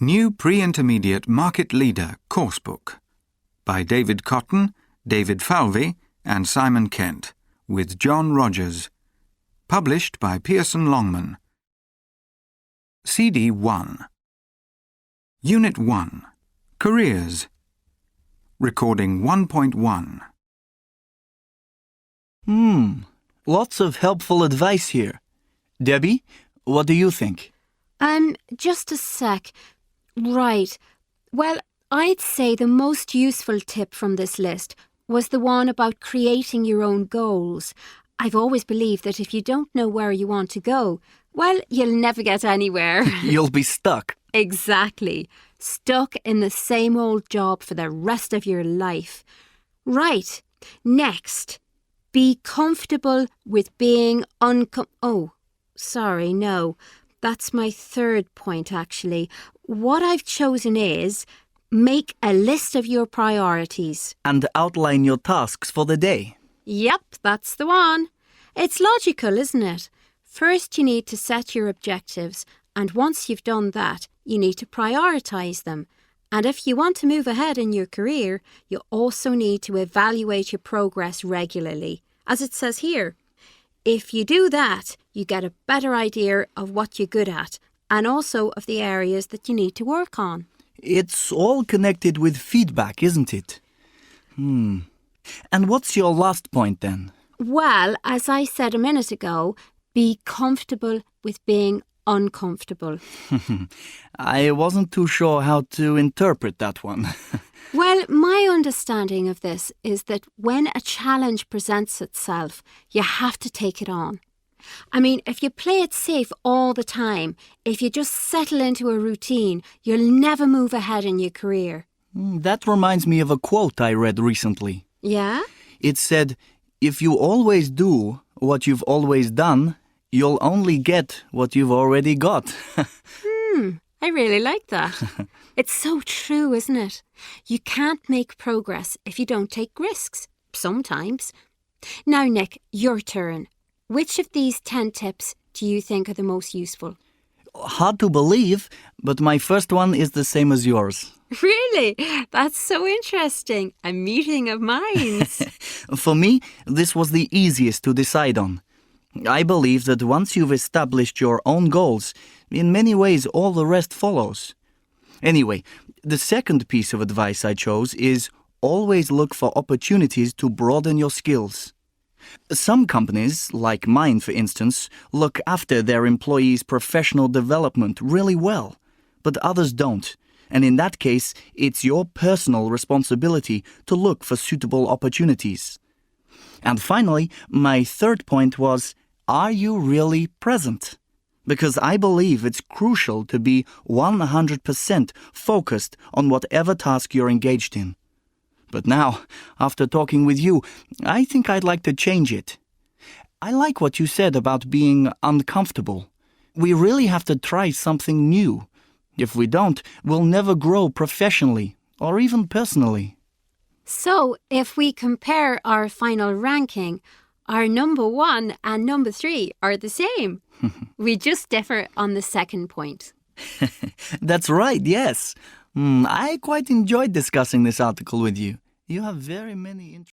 New Pre-Intermediate Market Leader Coursebook by David Cotton, David Falvey and Simon Kent, with John Rogers. Published by Pearson Longman. CD 1. Unit 1. Careers. Recording 1.1. Lots of helpful advice here. Debbie, what do you think? Just a sec. Right. Well, I'd say the most useful tip from this list was the one about creating your own goals. I've always believed that if you don't know where you want to go, well, you'll never get anywhere. You'll be stuck. Exactly. Stuck in the same old job for the rest of your life. Right. Next. Be comfortable with being no. That's my third point, actually. What I've chosen is make a list of your priorities. And outline your tasks for the day. Yep, that's the one. It's logical, isn't it? First, you need to set your objectives, and once you've done that, you need to prioritise them. And if you want to move ahead in your career, you also need to evaluate your progress regularly, as it says here. If you do that, you get a better idea of what you're good at, and also of the areas that you need to work on. It's all connected with feedback, isn't it? And what's your last point then? Well, as I said a minute ago, be comfortable with being uncomfortable. I wasn't too sure how to interpret that one. Well, my understanding of this is that when a challenge presents itself, you have to take it on. I mean, if you play it safe all the time, if you just settle into a routine, you'll never move ahead in your career. That reminds me of a quote I read recently. Yeah? It said, "If you always do what you've always done, you'll only get what you've already got." I really like that. It's so true, isn't it? You can't make progress if you don't take risks, sometimes. Now, Nick, your turn. Which of these 10 tips do you think are the most useful? Hard to believe, but my first one is the same as yours. Really? That's so interesting. A meeting of minds. For me, this was the easiest to decide on. I believe that once you've established your own goals, in many ways all the rest follows. Anyway, the second piece of advice I chose is always look for opportunities to broaden your skills. Some companies, like mine for instance, look after their employees' professional development really well, but others don't. And in that case, it's your personal responsibility to look for suitable opportunities. And finally, my third point was, are you really present? Because I believe it's crucial to be 100% focused on whatever task you're engaged in. But now, after talking with you, I think I'd like to change it. I like what you said about being uncomfortable. We really have to try something new. If we don't, we'll never grow professionally or even personally. So, if we compare our final ranking, our number 1 and number 3 are the same. We just differ on the second point. That's right, yes. I quite enjoyed discussing this article with you. You have very many interesting